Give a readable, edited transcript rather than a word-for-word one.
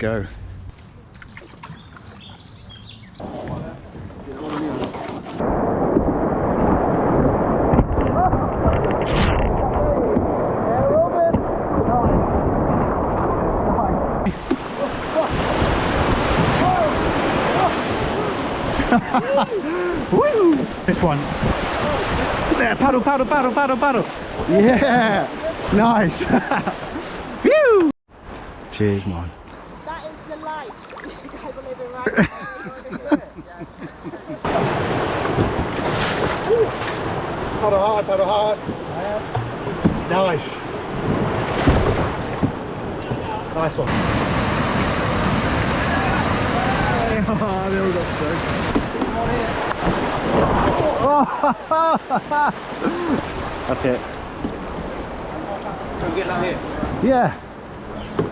go. Woo! This one. There, paddle, paddle, paddle, paddle, paddle. Yeah, nice. Woo! Cheers, man. That is the life. You guys are living right Paddle hard, paddle hard. Nice. Nice one. Oh, they all got soaked. That's it. Can we get down here? Yeah.